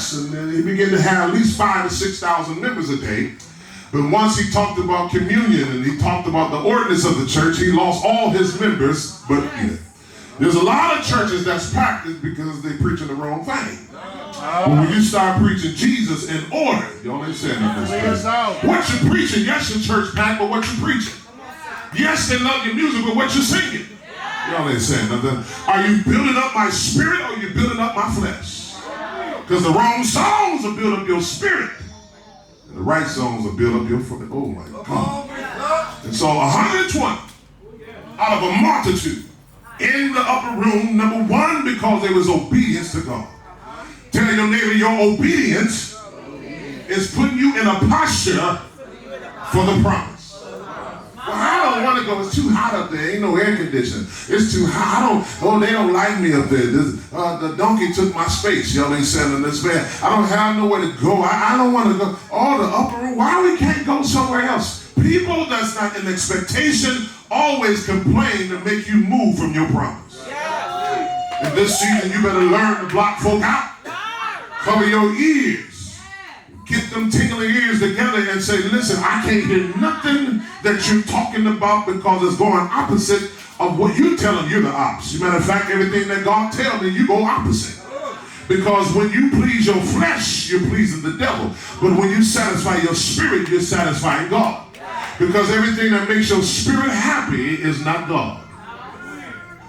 success, and then he began to have at least 5,000 to 6,000 members a day. But once he talked about communion and he talked about the ordinance of the church, he lost all his members but Peter. There's a lot of churches that's practiced because they preaching the wrong thing. But when you start preaching Jesus in order, y'all ain't saying nothing. What you preaching? Yes, your church packed, but what you preaching? Yes, they love your music, but what you singing? Y'all ain't saying nothing. Are you building up my spirit or are you building up my flesh? Because the wrong songs will build up your spirit. And the right songs will build up your flesh. Oh my God. And so 120 out of a multitude in the upper room, number one, because there was obedience to God. Tell your neighbor your obedience is putting you in a posture for the promise. Well, I don't want to go. It's too hot up there. Ain't no air conditioning. It's too hot. They don't like me up there. The donkey took my space. Y'all ain't selling this man. I don't have nowhere to go. I don't want to go. Oh, the upper room. Why we can't go somewhere else? People that's not in expectation always complain to make you move from your promise. In this season, you better learn to block folk out. Cover your ears. Get them tingling ears together and say, listen, I can't hear nothing that you're talking about because it's going opposite of what you're telling. You're the opposite. Matter of fact, everything that God tells me, you go opposite. Because when you please your flesh, you're pleasing the devil. But when you satisfy your spirit, you're satisfying God. Because everything that makes your spirit happy is not God.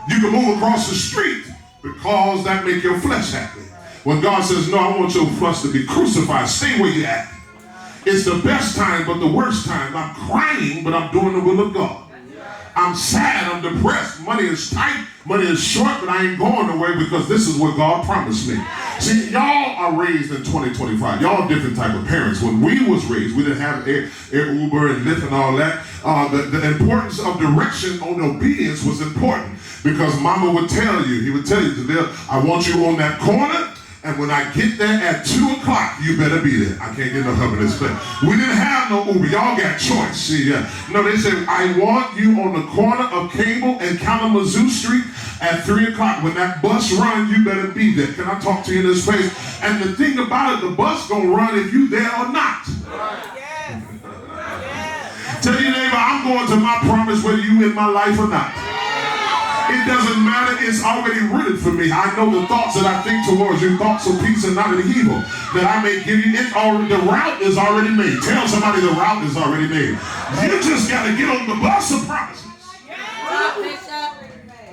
You can move across the street because that makes your flesh happy. When God says, no, I want your flesh to be crucified, stay where you're at. It's the best time, but the worst time. I'm crying, but I'm doing the will of God. I'm sad, I'm depressed. Money is tight, money is short, but I ain't going nowhere because this is what God promised me. See, y'all are raised in 2025. Y'all are different type of parents. When we was raised, we didn't have Air Uber and Lyft and all that. The importance of direction on obedience was important because Mama would tell you, he would tell you, Jaleel, I want you on that corner. And when I get there at 2 o'clock, you better be there. I can't get no help in this place. We didn't have no Uber. Y'all got choice. See, no, they said, I want you on the corner of Cable and Kalamazoo Street at 3 o'clock. When that bus runs, you better be there. Can I talk to you in this place? And the thing about it, the bus gonna run if you there or not. Tell your neighbor, I'm going to my promise whether you in my life or not. It doesn't matter, it's already written for me. I know the thoughts that I think towards you, thoughts of peace and not of evil, that I may give you. The route is already made. Tell somebody the route is already made. You just got to get on the bus of promises.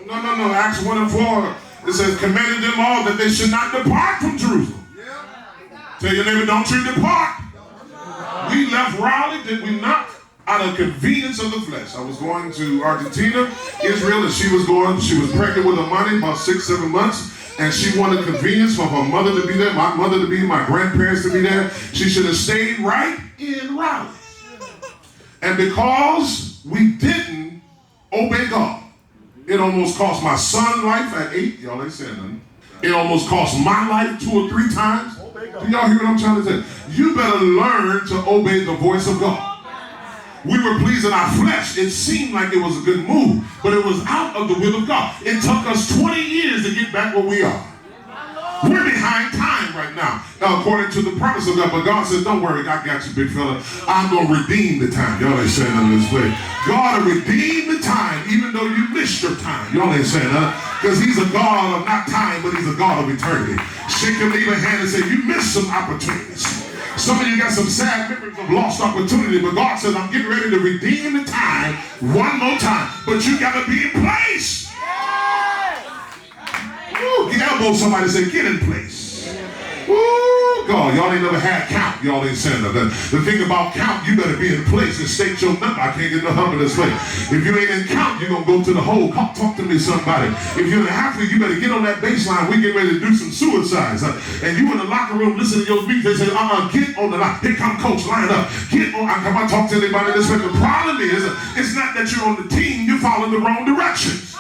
No. Acts 1 and 4, it says, commanded them all that they should not depart from Jerusalem. Tell your neighbor, don't you depart. We left Raleigh, did we not? Out of convenience of the flesh. I was going to Argentina, Israel, and she was pregnant with a money about 6-7 months, and she wanted convenience for her mother to be there, my mother to be, my grandparents to be there. She should have stayed right in Raleigh. And because we didn't obey God, it almost cost my son life at 8. Y'all ain't saying nothing. It almost cost my life 2 or 3 times. Do y'all hear what I'm trying to say? You better learn to obey the voice of God. We were pleasing our flesh. It seemed like it was a good move, but it was out of the will of God. It took us 20 years to get back where we are. We're behind time right now, according to the promise of God. But God says, don't worry, I got you, big fella. I'm going to redeem the time. Y'all ain't saying nothing this way. God will redeem the time, even though you missed your time. Y'all ain't saying nothing. Because he's a God of not time, but he's a God of eternity. Shake your neighbor's hand and say, you missed some opportunities. Some of you got some sad memories of lost opportunity, but God says, I'm getting ready to redeem the time one more time. But you got to be in place. Woo, elbow somebody and say, get in place. Woo, God, y'all ain't never had count. Y'all ain't saying nothing. The thing about count, you better be in place and state your number. I can't get no help in this place. If you ain't in count, you're going to go to the hole. Talk to me, somebody. If you're in the athlete, you better get on that baseline. We get ready to do some suicides. And you in the locker room, listen to your beats. They say, get on the line. Here come coach, line up. Get on. Come on, talk to anybody this way. The problem is, it's not that you're on the team. You're following the wrong directions.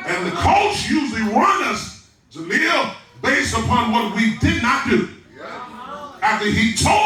And the coach usually run us, Jaleel, based upon what we did not do. After he told